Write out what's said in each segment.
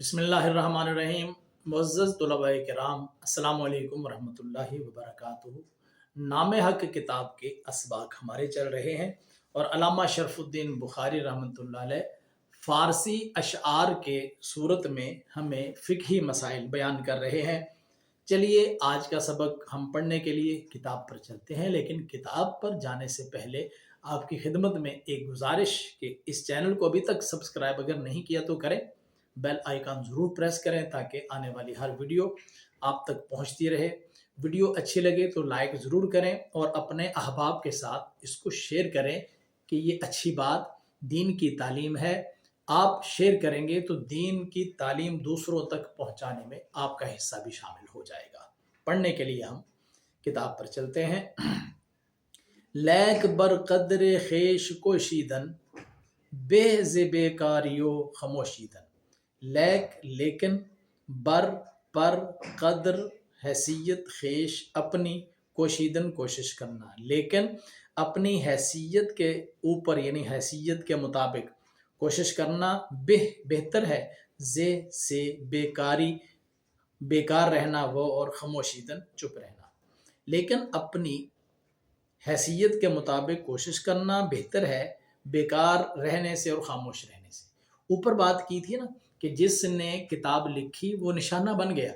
बिस्मिल्लाहिर्रहमानिर्रहीम। मुअज़्ज़ज़ तुलबाए किराम, अस्सलामु अलैकुम वरहमतुल्लाहि वबरकातुहू। नाम हक किताब के असबाक हमारे चल रहे हैं और अल्लामा शरफुद्दीन बुखारी रहमतुल्लाह अलैह फ़ारसी अशआर के सूरत में हमें फ़िक़ही मसाइल बयान कर रहे हैं। चलिए आज का सबक हम पढ़ने के लिए किताब पर चलते हैं, लेकिन किताब पर जाने से पहले आपकी खिदमत में एक गुजारिश कि इस चैनल को अभी तक सब्सक्राइब अगर नहीं किया तो करें, बेल आइकन ज़रूर प्रेस करें ताकि आने वाली हर वीडियो आप तक पहुंचती रहे। वीडियो अच्छी लगे तो लाइक ज़रूर करें और अपने अहबाब के साथ इसको शेयर करें कि ये अच्छी बात दीन की तालीम है। आप शेयर करेंगे तो दीन की तालीम दूसरों तक पहुंचाने में आपका हिस्सा भी शामिल हो जाएगा। पढ़ने के लिए हम किताब पर चलते हैं। लैक बर कदर खेश कोशीदन बेज़ बेकारियो खमोशीदन। लैक लेकिन, बर पर, कदर हैसियत, खेश अपनी, कोशीदन कोशिश करना, लेकिन अपनी हैसियत के ऊपर यानी हैसियत के मुताबिक कोशिश करना, बेहतर है, जे से बेकारी बेकार रहना वो, और खामोशीदन चुप रहना। लेकिन अपनी हैसियत के मुताबिक कोशिश करना बेहतर है बेकार रहने से और खामोश रहने से। ऊपर बात की थी ना कि जिसने किताब लिखी वो निशाना बन गया,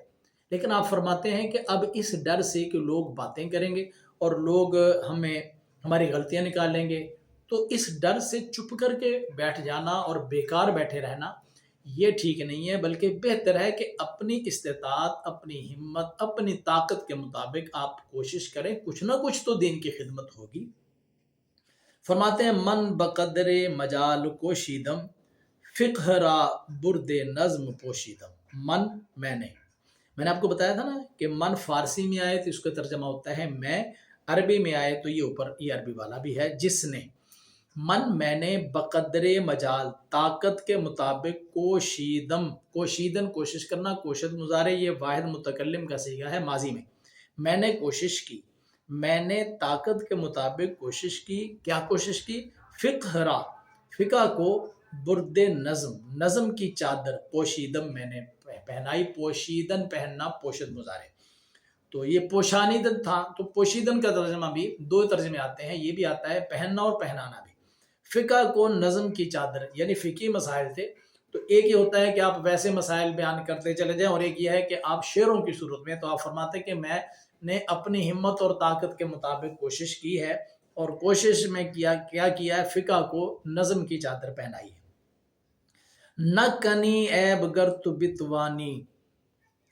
लेकिन आप फरमाते हैं कि अब इस डर से कि लोग बातें करेंगे और लोग हमें हमारी गलतियां निकालेंगे, तो इस डर से चुप करके बैठ जाना और बेकार बैठे रहना ये ठीक नहीं है, बल्कि बेहतर है कि अपनी इस्तेताअत, अपनी हिम्मत, अपनी ताकत के मुताबिक आप कोशिश करें, कुछ ना कुछ तो दीन की खिदमत होगी। फरमाते हैं मन बकदरे मजाल कोशीदम फ़िक़हरा बुर्दे नज़्म पोशीदम। मन मैंने आपको बताया था ना कि मन फारसी में आए तो इसका तर्जमा होता है मैं, अरबी में आए तो ये ऊपर ये अरबी वाला भी है जिसने। मन मैंने, बकदरे मजाल ताकत के मुताबिक, कोशीदम कोशीदन कोशिश करना, कोशिश मुजारे ये वाहिद मुतकल्लिम का सीगा है माजी में। मैंने कोशिश की, मैंने ताकत के मुताबिक कोशिश की। क्या कोशिश की? फ़िक़हरा, फ़िक़ा को, बुर्दे नज़्म, नज़्म की चादर, पोशीदम मैंने पहनाई। पोशीदन पहनना, पोशद मुजारे, तो ये पोशानीदन था। तो पोशीदन का तर्जमा भी दो तर्जमे आते हैं, ये भी आता है पहनना और पहनाना भी। फ़िक़ा को नज़्म की चादर यानी फ़िक़ी मसाइल थे, तो एक ये होता है कि आप वैसे मसाइल बयान करते चले जाएं, और एक ये है कि आप शेरों की सूरत में। तो आप फरमाते कि मैंने अपनी हिम्मत और ताकत के मुताबिक कोशिश की है, और कोशिश में क्या किया है, फ़िक़ा को नज़्म की चादर पहनाई है। न कनी ऐब गर तु बितवानी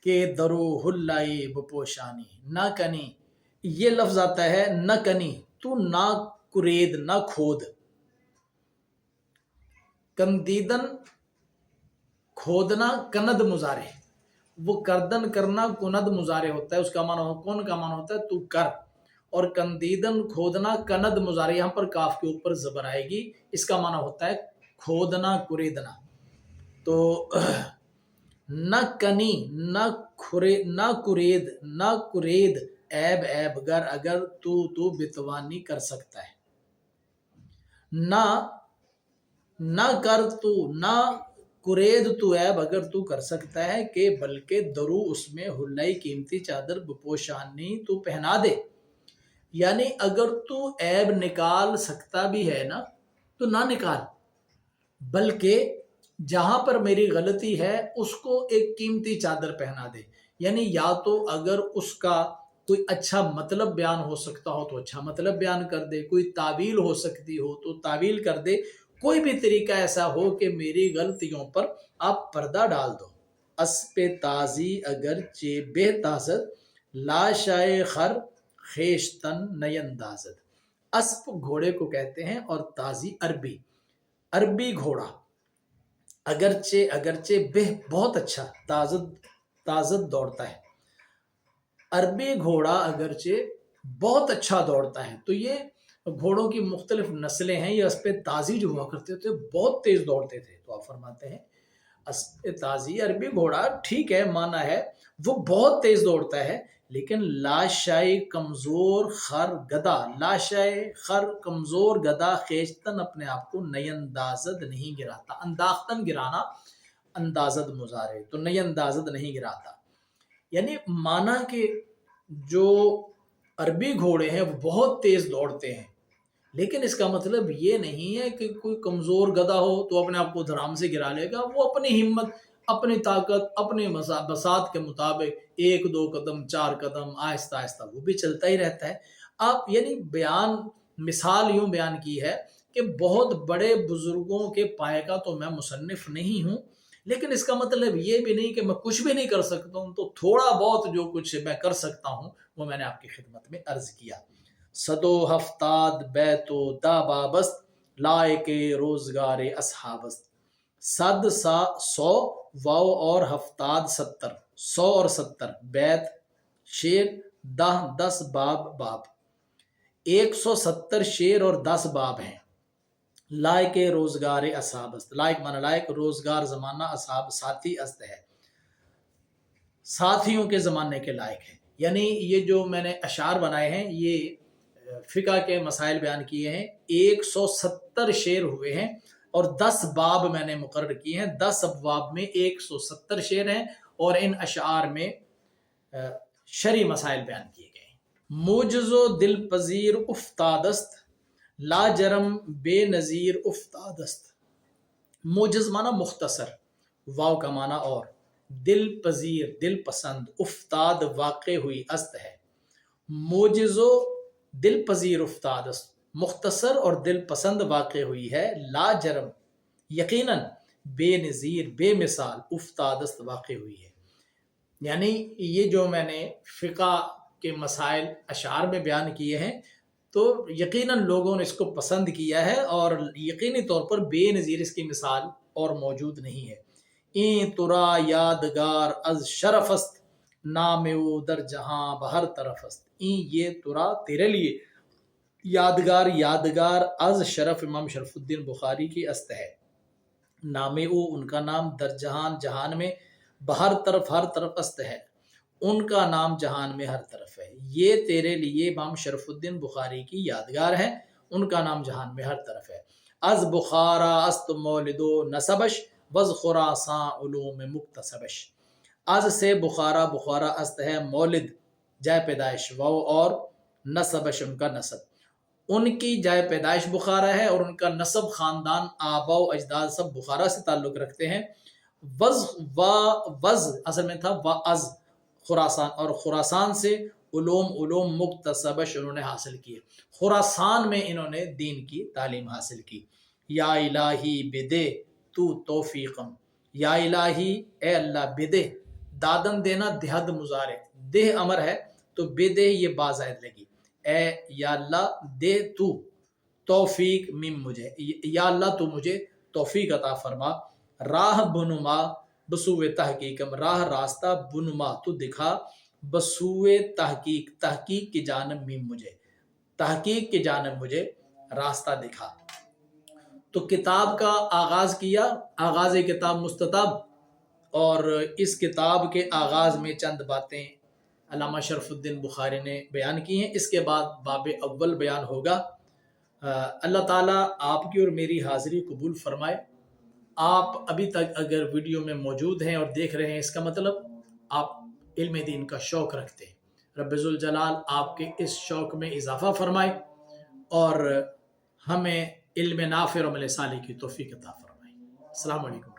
के दरो हुल्लाई बपोशानी। न कनी ये लफ्ज आता है, न कनी तू ना कुरेद, ना खोद, कंदीदन खोदना, कनद मुजारे, वो करदन करना कुनद मुजारे होता है, उसका माना कौन का माना होता है तू कर, और कंदीदन खोदना, कनद मुजारे, यहाँ पर काफ के ऊपर जबर आएगी, इसका माना होता है खोदना, कुरेदना। तो न कनी, न कुरेद, न कुरेद, ऐब ऐब गर अगर तू बितवानी कर सकता है, ना कर तू, ना कुरेद तू ऐब अगर तू कर सकता है, कि बल्कि दरू उसमें हुल्लाई कीमती चादर बपोशानी तू पहना दे। यानी अगर तू ऐब निकाल सकता भी है ना तो ना निकाल, बल्कि जहां पर मेरी गलती है उसको एक कीमती चादर पहना दे। यानी या तो अगर उसका कोई अच्छा मतलब बयान हो सकता हो तो अच्छा मतलब बयान कर दे, कोई तावील हो सकती हो तो तावील कर दे, कोई भी तरीका ऐसा हो कि मेरी गलतियों पर आप पर्दा डाल दो। अस्पे ताजी अगर चे बेताजत, लाशाए खर खेशतन नयंदाजत। अस्प घोड़े को कहते हैं, और ताजी अरबी घोड़ा। अगरचे अगरचे बेह बहुत अच्छा, ताजत दौड़ता है। अरबी घोड़ा अगरचे बहुत अच्छा दौड़ता है। तो ये घोड़ों की मुख्तलिफ नस्लें हैं। ये अस्पे ताजी जो हुआ करते थे बहुत तेज दौड़ते थे। तो आप फरमाते हैं अस्पे ताजी अरबी घोड़ा ठीक है, माना है वो बहुत तेज दौड़ता है, लेकिन लाशाई कमजोर खर गदा, लाशाई खर कमजोर गदा खेचतन अपने आप को नयंदाजत नहीं गिराता। अंदाख्तन गिराना اندازد مضارع، تو نئی اندازد نہیں گراتا، یعنی مانا کہ جو عربی گھوڑے ہیں وہ بہت تیز دوڑتے ہیں، لیکن اس کا مطلب یہ نہیں ہے کہ کوئی کمزور گدھا ہو تو اپنے آپ کو دھڑام سے گرا لے گا، وہ اپنی ہمت، اپنی طاقت، اپنے بساط کے مطابق 1 2 قدم 4 قدم آہستہ آہستہ وہ بھی چلتا ہی رہتا ہے۔ آپ یعنی مثال یوں بیان کی ہے کہ بہت بڑے بزرگوں کے پائے کا تو میں مصنف نہیں ہوں، لیکن اس کا مطلب یہ بھی نہیں کہ میں کچھ بھی نہیں کر سکتا ہوں، تو تھوڑا بہت جو کچھ میں کر سکتا ہوں وہ میں نے آپ کی خدمت میں عرض کیا۔ صدو ہفتاد بیت و دا بابست، لائق روزگار اصحابست۔ صد 100 واو اور ہفتاد 70، 100 اور 70 بیت شعر، 10 باب 170 شعر اور 10 باب ہیں۔ لائق روزگار اصحابست، لائق مانا لائق، روزگار زمانہ، اصحاب ساتھی است ہے، ساتھیوں کے زمانے کے لائق ہے۔ یعنی یہ جو میں نے اشعار بنائے ہیں یہ فقہ کے مسائل بیان کیے ہیں، 170 شعر ہوئے ہیں اور 10 باب میں نے مقرر کیے ہیں، 10 ابواب میں 170 شعر ہیں اور ان اشعار میں شرعی مسائل بیان کیے گئے ہیں۔ موجز و دل پذیر افتادست، لا جرم بے نظیر افتادست۔ موجز مانا مختصر، واو کا مانا اور، دل پذیر دل پسند، افتاد واقع ہوئی، است ہے۔ موجز و دل پذیر افتادست، مختصر اور دل پسند واقع ہوئی ہے، لا جرم یقیناً، بے نظیر بے مثال، افتادست واقع ہوئی ہے۔ یعنی یہ جو میں نے فقہ کے مسائل اشعار میں بیان کیے ہیں تو یقیناً لوگوں نے اس کو پسند کیا ہے اور یقینی طور پر بے نظیر اس کی مثال اور موجود نہیں ہے۔ این ترا یادگار از شرف است، نام او در جہاں بہر طرف است۔ این یہ ترا تیرے لیے، یادگار از شرف امام شرف الدین بخاری کی است ہے، نام او ان کا نام، در جہان جہان میں، بہر طرف ہر طرف است ہے، ان کا نام جہان میں ہر طرف ہے۔ یہ تیرے لیے امام شرف الدین بخاری کی یادگار ہے، ان کا نام جہان میں ہر طرف ہے۔ از بخارا است مولد و نسبش، وز خراساں علوم مکتسبش۔ از سے بخارا، بخارا است ہے مولد جائے پیدائش، واو اور نسبش ان کا نسب، ان کی جائے پیدائش بخارا ہے اور ان کا نسب خاندان آبا و اجداد سب بخارا سے تعلق رکھتے ہیں۔ وز اصل میں تھا وز خراسان، اور خراسان سے علوم مکتسبش انہوں نے حاصل کیے، خراسان میں انہوں نے دین کی تعلیم حاصل کی۔ یا الہی بدے تو توفیقم، یا الہی اے اللہ، بدے دادن دینا دہد مضارع، دہ امر ہے تو بدے یہ بازائد لگی، اے یا اللہ دے تو توفیق مم مجھے، یا اللہ تو مجھے توفیق عطا فرما، راہ بنما بسوئے تحقیقم، راہ راستہ بنما تو دکھا، بسوئے تحقیق تحقیق کی جانب مم مجھے، تحقیق کی جانب مجھے راستہ دکھا۔ تو کتاب کا آغاز کیا، آغاز کتاب مستطاب، اور اس کتاب کے آغاز میں چند باتیں علامہ شرف الدین بخاری نے بیان کی ہیں، اس کے بعد باب اول بیان ہوگا۔ اللہ تعالیٰ آپ کی اور میری حاضری قبول فرمائے۔ آپ ابھی تک اگر ویڈیو میں موجود ہیں اور دیکھ رہے ہیں، اس کا مطلب آپ علم دین کا شوق رکھتے ہیں۔ رب ذوالجلال آپ کے اس شوق میں اضافہ فرمائے اور ہمیں علم نافع اور عمل صالح کی توفیق عطا فرمائے۔ السلام علیکم۔